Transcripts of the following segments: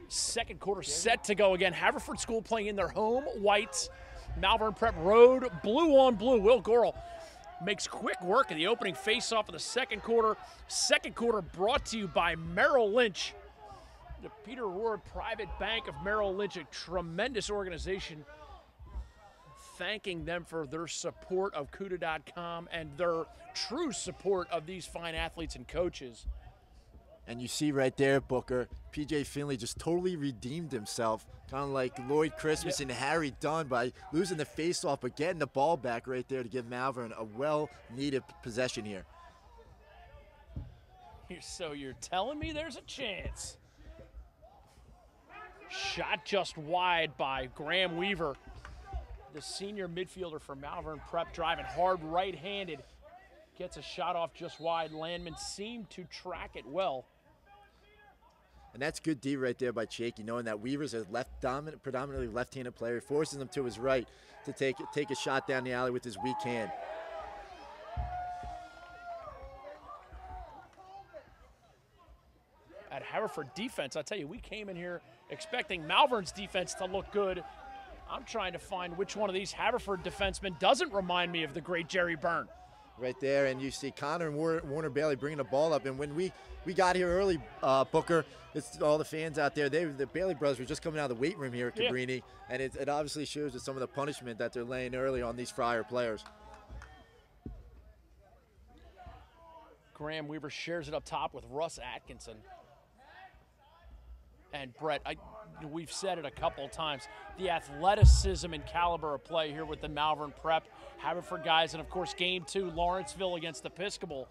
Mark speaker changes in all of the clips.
Speaker 1: Second quarter set to go again. Haverford School playing in their home whites. Malvern Prep road, blue on blue. Will Gorel makes quick work of the opening faceoff of the second quarter. Second quarter brought to you by Merrill Lynch. The Peter Ward Private Bank of Merrill Lynch, a tremendous organization. Thanking them for their support of CUDA.com and their true support of these fine athletes and coaches.
Speaker 2: And you see right there, Booker, P.J. Finley just totally redeemed himself, kind of like Lloyd Christmas and Harry Dunn by losing the faceoff, but getting the ball back right there to give Malvern a well-needed possession here.
Speaker 1: So you're telling me there's a chance. Shot just wide by Graham Weaver, the senior midfielder for Malvern Prep, driving hard right-handed. Gets a shot off just wide. Landman seemed to track it well.
Speaker 2: And that's good D right there by Chakey, knowing that Weaver's a predominantly left-handed player. Forces him to his right to take a shot down the alley with his weak hand.
Speaker 1: At Haverford defense, I tell you, we came in here expecting Malvern's defense to look good. I'm trying to find which one of these Haverford defensemen doesn't remind me of the great Jerry Byrne.
Speaker 2: Right there, and you see Connor and Warner Bailey bringing the ball up. And when we got here early, Booker, it's all the fans out there, the Bailey brothers were just coming out of the weight room here at Cabrini, and it obviously shows that some of the punishment that they're laying early on these Friar players.
Speaker 1: Graham Weaver shares it up top with Russ Atkinson. And Brett, we've said it a couple of times, the athleticism and caliber of play here with the Malvern Prep, Haverford guys, and of course game 2, Lawrenceville against Episcopal.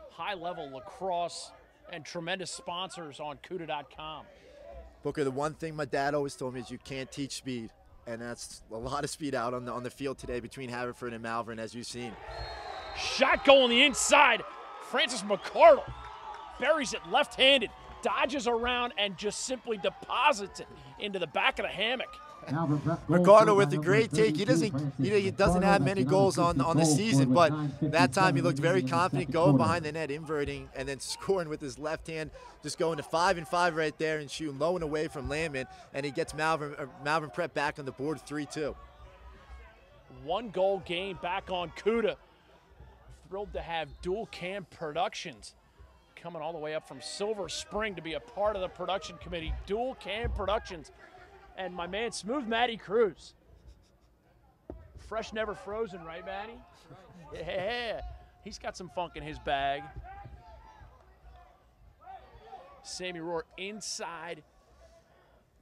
Speaker 1: High-level lacrosse and tremendous sponsors on CUDA.com.
Speaker 2: Booker, the one thing my dad always told me is you can't teach speed, and that's a lot of speed out on the field today between Haverford and Malvern, as you've seen.
Speaker 1: Shot goal on the inside. Francis McCardle buries it left-handed, dodges around, and just simply deposits it into the back of the hammock.
Speaker 2: McCardle with a great take. He doesn't have many goals on the season, but that time he looked very confident going behind the net, inverting, and then scoring with his left hand, just going to 5-5 right there and shooting low and away from Landman, and he gets Malvern Prep back on the board 3-2.
Speaker 1: 1-goal game back on CUDA. Thrilled to have Dual Cam Productions coming all the way up from Silver Spring to be a part of the production committee. Dual Cam Productions. And my man, Smooth Matty Cruz. Fresh, never frozen, right, Matty? Yeah. He's got some funk in his bag. Sammy Rohr inside.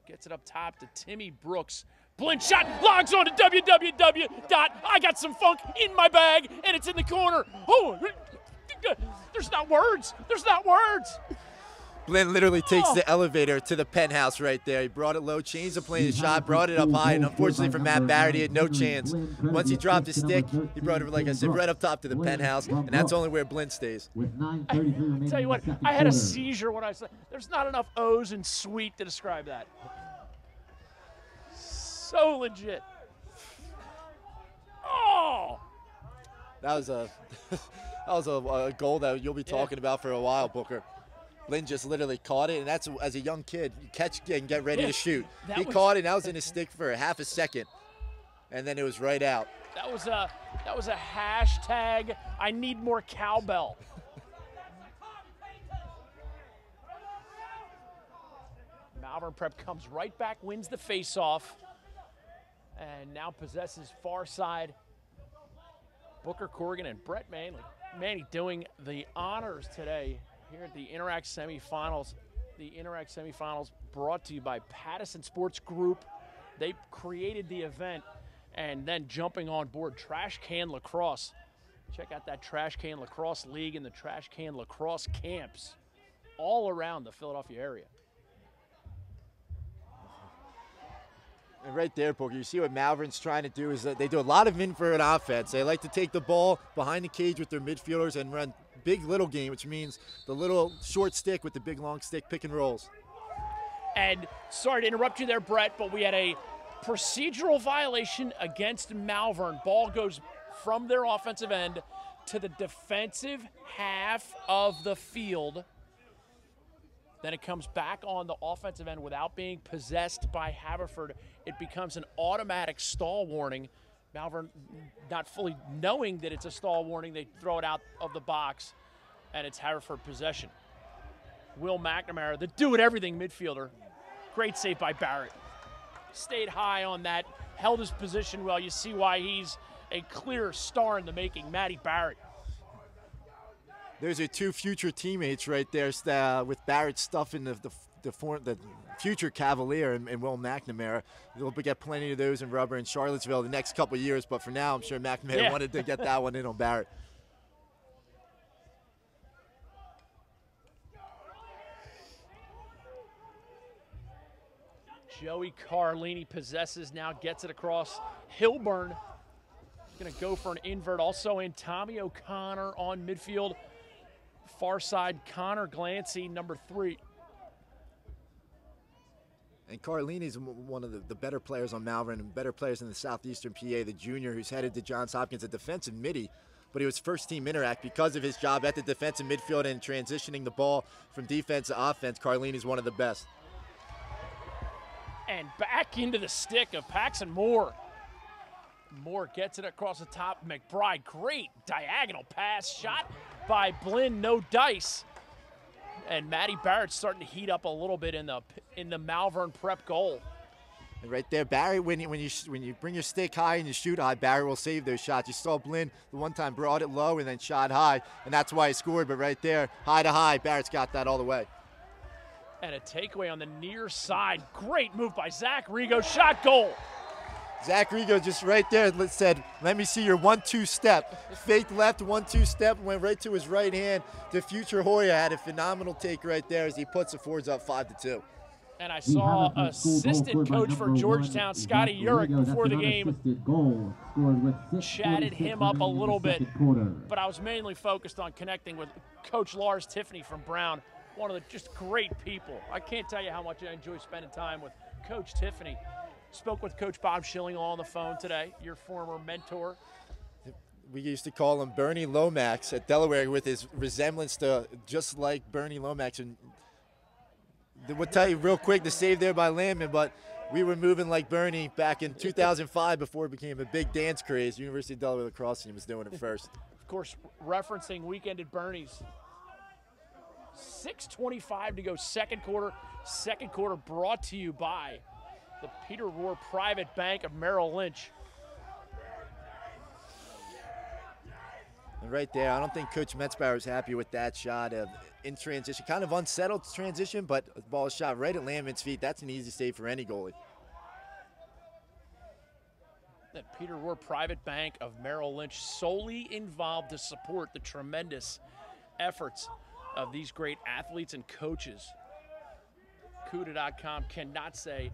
Speaker 1: Gets it up top to Timmy Brooks. Blint shot, logs on to www. I got some funk in my bag, and it's in the corner. Oh, there's not words. There's not words.
Speaker 2: Blint literally takes the elevator to the penthouse right there. He brought it low, changed the plane, the shot, brought it up high, and unfortunately for Matt Barrett, he had no chance. Once he dropped his stick, he brought it, like I said, right up top to the penthouse, and that's only where Blint stays.
Speaker 1: I tell you what, I had a seizure when I said, there's not enough O's in sweet to describe that. So legit. Oh!
Speaker 2: That was a goal that you'll be talking about for a while, Booker. Lynn just literally caught it, and that's, as a young kid, you catch and get ready to shoot. He caught it, and that was in his stick for half a second, and then it was right out.
Speaker 1: That was a hashtag, I need more cowbell. Malvern Prep comes right back, wins the face-off, and now possesses far side. Booker Corrigan and Brett Manny doing the honors today here at the Interact semifinals. The Interact semifinals brought to you by Pattison Sports Group. They created the event, and then jumping on board Trash Can Lacrosse. Check out that Trash Can Lacrosse League and the Trash Can Lacrosse camps all around the Philadelphia area.
Speaker 2: And right there, Booker, you see what Malvern's trying to do is that they do a lot of invert offense. They like to take the ball behind the cage with their midfielders and run big little game, which means the little short stick with the big long stick pick and rolls.
Speaker 1: And sorry to interrupt you there, Brett, but we had a procedural violation against Malvern. Ball goes from their offensive end to the defensive half of the field. Then it comes back on the offensive end without being possessed by Haverford. It becomes an automatic stall warning. Malvern, not fully knowing that it's a stall warning, they throw it out of the box, and it's Haverford possession. Will McNamara, the do-it-everything midfielder. Great save by Barrett. Stayed high on that, held his position well. You see why he's a clear star in the making, Matty Barrett.
Speaker 2: There's your two future teammates right there with Barrett stuffing the future Cavalier and Will McNamara. They'll get plenty of those in rubber in Charlottesville the next couple of years, but for now, I'm sure McNamara wanted to get that one in on Barrett.
Speaker 1: Joey Carlini possesses now, gets it across. Hilburn going to go for an invert. Also in Tommy O'Connor on midfield. Far side, Connor Glancy, number 3.
Speaker 2: And Carlini's one of the better players on Malvern and better players in the Southeastern PA, the junior who's headed to Johns Hopkins, a defensive midi, but he was first team Interact because of his job at the defensive midfield and transitioning the ball from defense to offense. Carlini's one of the best.
Speaker 1: And back into the stick of Paxton Moore. Moore gets it across the top. McBride, great diagonal pass. Shot by Blint, no dice. And Matty Barrett's starting to heat up a little bit in the Malvern Prep goal.
Speaker 2: And right there, Barrett, when you bring your stick high and you shoot high, Barrett will save those shots. You saw Blint the one time brought it low and then shot high, and that's why he scored. But right there, high to high, Barrett's got that all the way.
Speaker 1: And a takeaway on the near side. Great move by Zach Rigo. Shot, goal.
Speaker 2: Zach Rigo just right there said, let me see your 1-2 step. Faked left, 1-2 step, went right to his right hand. The future Hoya had a phenomenal take right there as he puts the Fords up 5-2.
Speaker 1: And I saw assistant coach for Georgetown, Scotty Urich, before the game, chatted him up a little bit, but I was mainly focused on connecting with Coach Lars Tiffany from Brown, one of the just great people. I can't tell you how much I enjoy spending time with Coach Tiffany. Spoke with Coach Bob Schilling on the phone today, your former mentor.
Speaker 2: We used to call him Bernie Lomax at Delaware with his resemblance to just like Bernie Lomax. And we'll tell you real quick the save there by Landman, but we were moving like Bernie back in 2005 before it became a big dance craze. University of Delaware lacrosse team was doing it first.
Speaker 1: Of course, referencing Weekend at Bernie's. 6:25 to go, second quarter. Second quarter brought to you by the Peter Rohr Private Bank of Merrill Lynch.
Speaker 2: And right there, I don't think Coach Metzbauer was happy with that shot in transition. Kind of unsettled transition, but the ball is shot right at Landman's feet. That's an easy save for any goalie.
Speaker 1: That Peter Rohr Private Bank of Merrill Lynch, solely involved to support the tremendous efforts of these great athletes and coaches. CUDA.com cannot say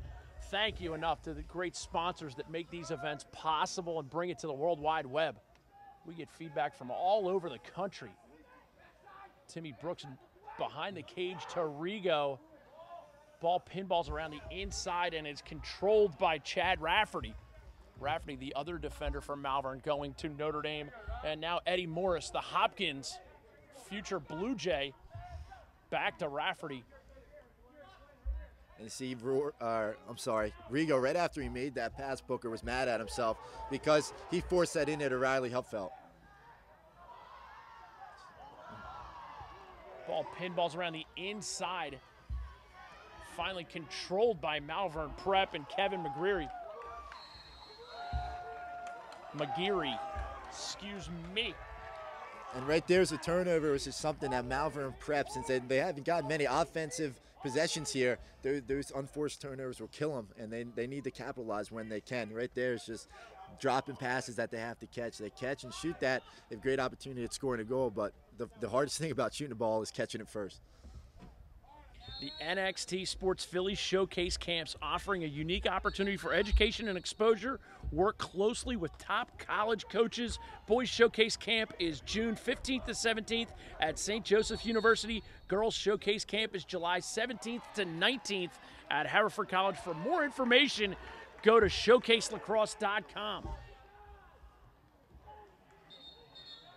Speaker 1: thank you enough to the great sponsors that make these events possible and bring it to the World Wide Web. We get feedback from all over the country. Timmy Brooks behind the cage to Rigo. Ball pinballs around the inside and is controlled by Chad Rafferty. Rafferty, the other defender from Malvern, going to Notre Dame. And now Eddie Morris, the Hopkins future Blue Jay, back to Rafferty.
Speaker 2: And see, Rigo, right after he made that pass, Booker was mad at himself because he forced that in there to Riley Hupfeld.
Speaker 1: Ball pinballs around the inside. Finally controlled by Malvern Prep and Kevin McGeary. Excuse me.
Speaker 2: And right there's a turnover, which is something that Malvern Prep, since they haven't got many offensive possessions here, those unforced turnovers will kill them, and they need to capitalize when they can. Right there is just dropping passes that they have to catch. They catch and shoot that. They have great opportunity at scoring a goal, but the hardest thing about shooting a ball is catching it first.
Speaker 1: The NXT Sports Philly Showcase Camps, offering a unique opportunity for education and exposure. Work closely with top college coaches. Boys Showcase Camp is June 15th to 17th at St. Joseph University. Girls Showcase Camp is July 17th to 19th at Haverford College. For more information, go to showcaselacrosse.com.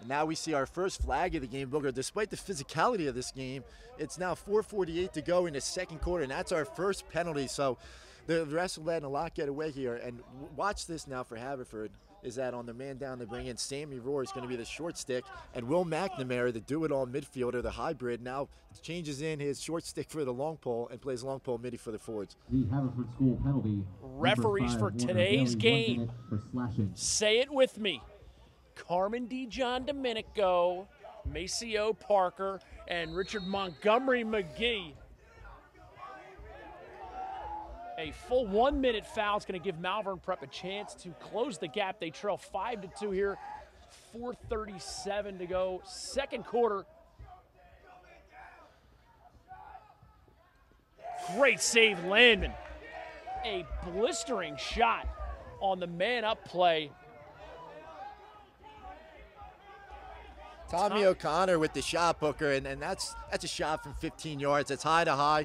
Speaker 2: And now we see our first flag of the game, Booker. Despite the physicality of this game, it's now 4:48 to go in the second quarter, and that's our first penalty. So the rest are letting a lot get away here. And watch this now for Haverford, is that on the man down they bring in Sammy Rohr is going to be the short stick, and Will McNamara, the do-it-all midfielder, the hybrid, now changes in his short stick for the long pole and plays long pole midi for the forwards.
Speaker 3: The Haverford School penalty.
Speaker 1: Referees for today's game. Say it with me. Carmen D. John Domenico, Maceo Parker, and Richard Montgomery McGee. A full 1 minute foul is going to give Malvern Prep a chance to close the gap. They trail 5-2 here. 4:37 to go. Second quarter. Great save, Landman. A blistering shot on the man-up play.
Speaker 2: Tommy O'Connor with the shot, Booker, and that's a shot from 15 yards. That's high to high,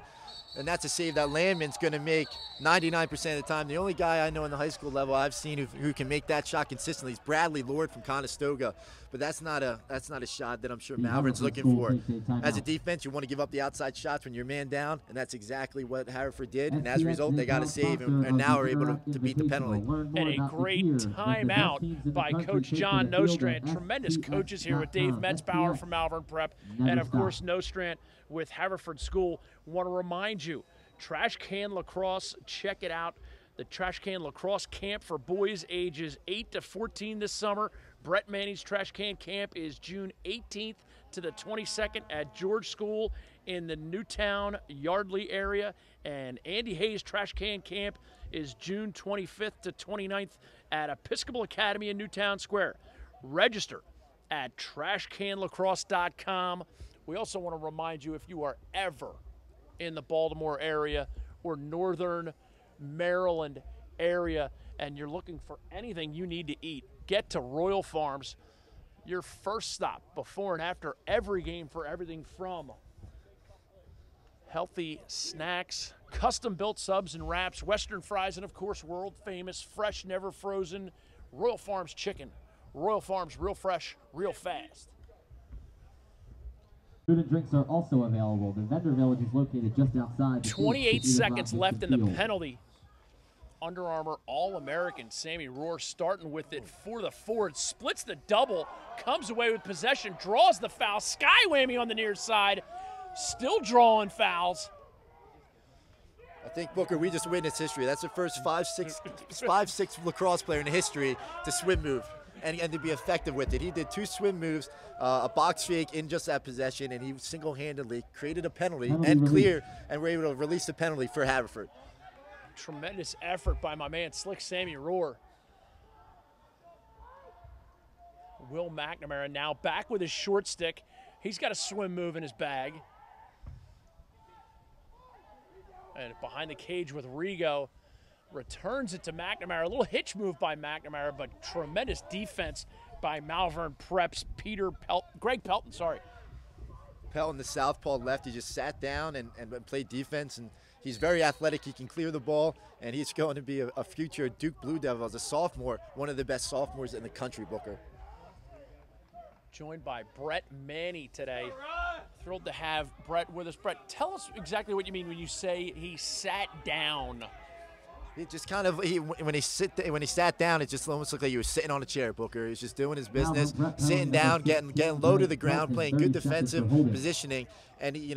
Speaker 2: and that's a save that Landman's going to make 99% of the time. The only guy I know in the high school level I've seen who can make that shot consistently is Bradley Lord from Conestoga, but that's not a shot that I'm sure Malvern's looking for. As a defense, you want to give up the outside shots when you're man down, and that's exactly what Haverford did, and as a result, they got a save and now are able to beat the penalty.
Speaker 1: And a great timeout by Coach John Nostrand. Tremendous coaches here with Dave Metzbauer from Malvern Prep, and of course Nostrand with Haverford School. Want to remind you, Trash Can Lacrosse, check it out. The Trash Can Lacrosse Camp for boys ages 8 to 14 this summer. Brett Manny's Trash Can Camp is June 18th to the 22nd at George School in the Newtown Yardley area. And Andy Hayes' Trash Can Camp is June 25th to 29th at Episcopal Academy in Newtown Square. Register at trashcanlacrosse.com. We also want to remind you, if you are ever in the Baltimore area or northern Maryland area and you're looking for anything you need to eat, get to Royal Farms, your first stop before and after every game for everything from healthy snacks, custom-built subs and wraps, Western fries, and of course world-famous, fresh, never frozen Royal Farms chicken. Royal Farms, real fresh, real fast.
Speaker 3: Food and drinks are also available. The vendor village is located just outside.
Speaker 1: 28 seconds left in the penalty. Under Armour All-American Sammy Rohr starting with it for the forward. Splits the double, comes away with possession, draws the foul. Sky whammy on the near side. Still drawing fouls.
Speaker 2: I think, Booker, we just witnessed history. That's the first 5'6" lacrosse player in history to swim move and to be effective with it. He did 2 swim moves, a box fake in just that possession, and he single-handedly created a penalty and clear, and were able to release the penalty for Haverford.
Speaker 1: Tremendous effort by my man, Slick Sammy Rohr. Will McNamara now back with his short stick. He's got a swim move in his bag. And behind the cage with Rigo, returns it to McNamara. A little hitch move by McNamara, but tremendous defense by Malvern Prep's Greg Pelton, sorry.
Speaker 2: Pelton, the southpaw left, he just sat down and played defense, and he's very athletic. He can clear the ball, and he's going to be a future Duke Blue Devil as a sophomore, one of the best sophomores in the country, Booker.
Speaker 1: Joined by Brett Manny today. Thrilled to have Brett with us. Brett, tell us exactly what you mean when you say he sat down.
Speaker 2: He just kind of, when he sat down, it just almost looked like he was sitting on a chair, Booker. He was just doing his business, sitting down, getting low to the ground, playing good defensive positioning. And, he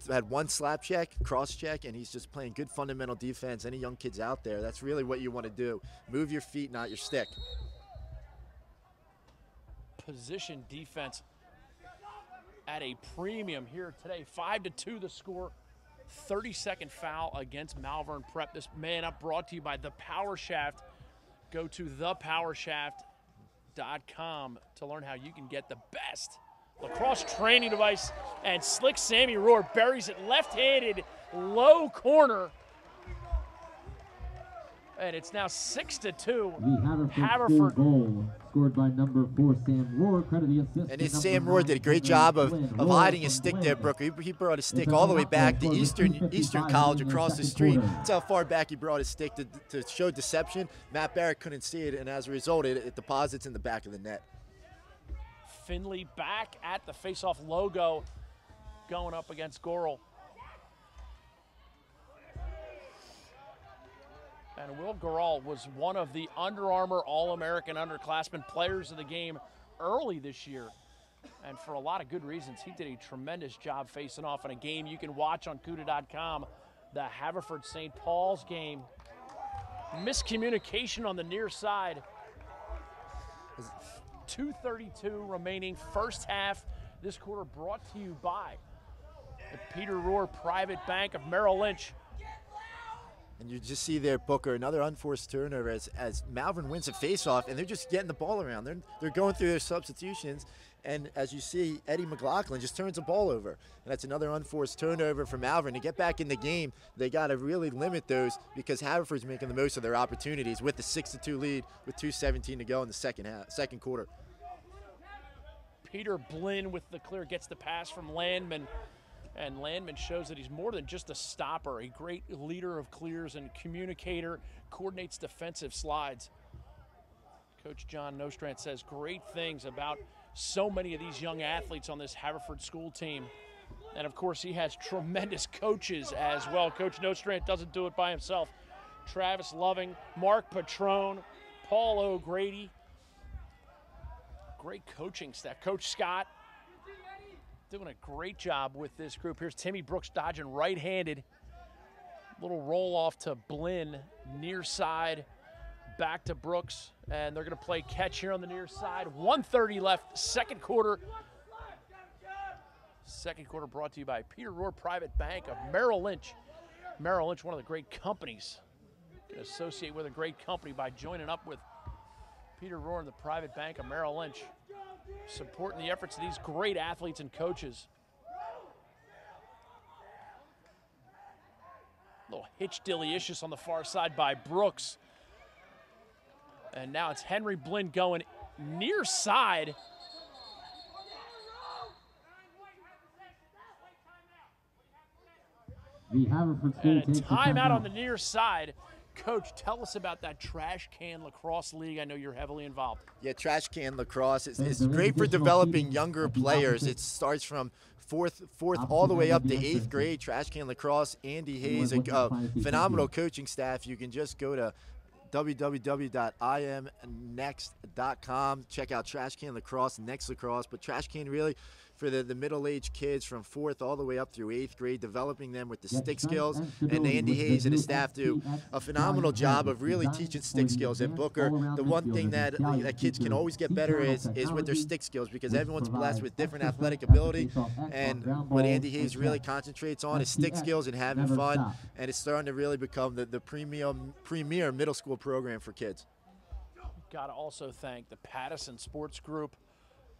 Speaker 2: had one slap check, cross check, and he's just playing good fundamental defense. Any young kids out there, that's really what you want to do. Move your feet, not your stick.
Speaker 1: Position defense at a premium here today. 5-2 the score. 30-second foul against Malvern Prep. This man up brought to you by The Power Shaft. Go to thepowershaft.com to learn how you can get the best lacrosse training device. And Slick Sammy Rohr buries it left-handed, low corner. And it's now 6-2. Haverford.
Speaker 3: Goal scored by number 4 Sam Rohr. Credit the assist.
Speaker 2: And Sam Rohr did a great job of hiding his stick there, Brooke. He brought his stick all the way back to Eastern College across the street. That's how far back he brought his stick to show deception. Matt Barrett couldn't see it, and as a result, it deposits in the back of the net.
Speaker 1: Finley back at the face-off logo going up against Gorel. And Will Goral was one of the Under Armour All-American underclassmen players of the game early this year. And for a lot of good reasons, he did a tremendous job facing off in a game you can watch on CUDA.com, the Haverford St. Paul's game. Miscommunication on the near side. 2:32 remaining, first half. This quarter brought to you by the Peter Rohr Private Bank of Merrill Lynch.
Speaker 2: And you just see there, Booker, another unforced turnover as Malvern wins a faceoff, and they're just getting the ball around. They're going through their substitutions, and as you see, Eddie McLaughlin just turns the ball over. And that's another unforced turnover for Malvern. To get back in the game, they got to really limit those because Haverford's making the most of their opportunities with the 6-2 lead with 2:17 to go in the second quarter.
Speaker 1: Peter Blint with the clear, gets the pass from Landman. And Landman shows that he's more than just a stopper, a great leader of clears and communicator, coordinates defensive slides. Coach John Nostrand says great things about so many of these young athletes on this Haverford school team. And of course, he has tremendous coaches as well. Coach Nostrand doesn't do it by himself. Travis Loving, Mark Patrone, Paul O'Grady. Great coaching staff. Coach Scott doing a great job with this group. Here's Timmy Brooks dodging right-handed. Little roll off to Blinn, near side, back to Brooks, and they're gonna play catch here on the near side. 1:30 left, second quarter. Second quarter brought to you by Peter Rohr Private Bank of Merrill Lynch. Merrill Lynch, one of the great companies. You can associate with a great company by joining up with Peter Rohr and the Private Bank of Merrill Lynch, supporting the efforts of these great athletes and coaches. Little hitch dilly-icious on the far side by Brooks. And now it's Henry Blinn going near side.
Speaker 3: The Haverford School
Speaker 1: And a
Speaker 3: takes a
Speaker 1: timeout on the near side. Coach, tell us about that Trash Can Lacrosse League. I know you're heavily involved.
Speaker 2: Yeah, Trash Can Lacrosse is great for developing younger players. It starts from fourth all the way up to 8th grade. Trash Can Lacrosse, Andy Hayes, a phenomenal coaching staff. You can just go to www.imnext.com. Check out Trash Can Lacrosse, Next Lacrosse. But Trash Can really for the middle-aged kids from 4th all the way up through 8th grade, developing them with the stick skills. And Andy Hayes and his staff do a phenomenal job of really teaching stick skills. And Booker, the one thing that kids can always get better is with their stick skills, because everyone's blessed with different athletic ability. And what Andy Hayes really concentrates on is stick skills and having fun. And it's starting to really become the premier middle school program for kids.
Speaker 1: Got to also thank the Pattison Sports Group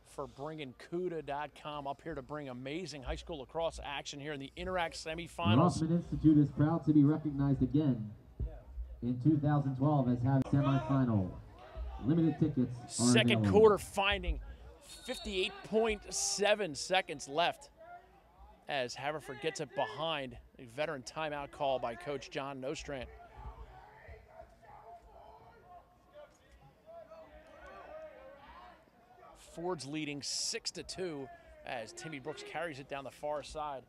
Speaker 1: for bringing CUDA.com up here to bring amazing high school lacrosse action here in the Interact semifinals.
Speaker 3: Rothman Institute is proud to be recognized again in 2012 as having semifinal. Limited tickets are
Speaker 1: Second
Speaker 3: available.
Speaker 1: quarter finding 58.7 seconds left as Haverford gets it behind a veteran timeout call by Coach John Nostrand. Ford's leading 6-2 as Timmy Brooks carries it down the far side.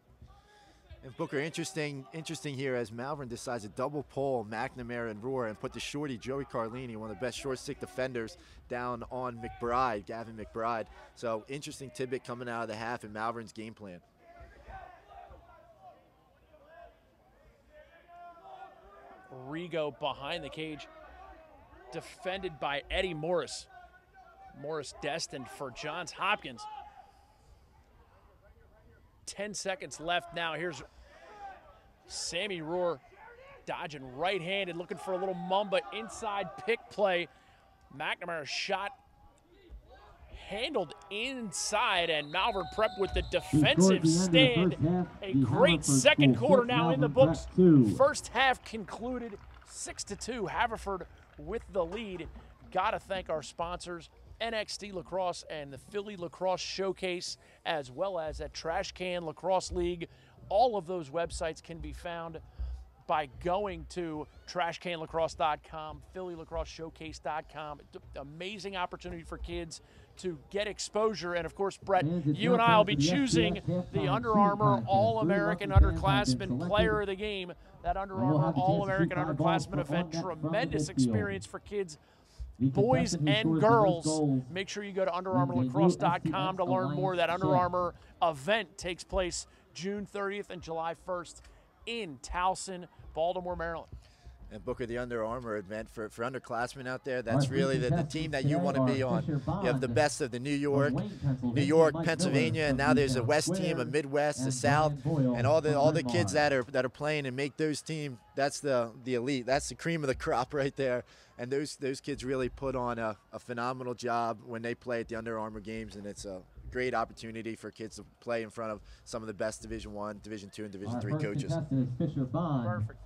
Speaker 2: And Booker, interesting here as Malvern decides to double pull McNamara and Rohr and put the shorty Joey Carlini, one of the best short stick defenders, down on McBride, Gavin McBride. So interesting tidbit coming out of the half in Malvern's game plan.
Speaker 1: Rigo behind the cage, defended by Eddie Morris. Morris destined for Johns Hopkins. 10 seconds left now. Here's Sammy Rohr dodging right-handed, looking for a little Mamba inside pick play. McNamara's shot handled inside, and Malvern Prep with the defensive stand. A great second quarter now in the books. First half concluded 6-2. Haverford with the lead. Gotta thank our sponsors, NXT Lacrosse and the Philly Lacrosse Showcase, as well as at Trash Can Lacrosse League. All of those websites can be found by going to trashcanlacrosse.com, phillylacrosseshowcase.com. Amazing opportunity for kids. to get exposure. And of course, Brett, you and I will be choosing the Under Armour All-American Underclassmen Player of the Game. That Under Armour All-American Underclassmen event, tremendous experience for kids, boys and girls. Make sure you go to UnderArmourLacrosse.com to learn more. That Under Armour event takes place June 30th and July 1st in Towson, Baltimore, Maryland.
Speaker 2: And Booker, the Under Armour event for underclassmen out there, that's really the team that you want to be on. You have the best of the New York, Pennsylvania, and now there's a West team, a Midwest, a South, and all the kids that are playing and make those teams. That's the elite. That's the cream of the crop right there. And those kids really put on a phenomenal job when they play at the Under Armour games, and it's a great opportunity for kids to play in front of some of the best Division I, Division II, and Division III coaches.
Speaker 1: Perfect.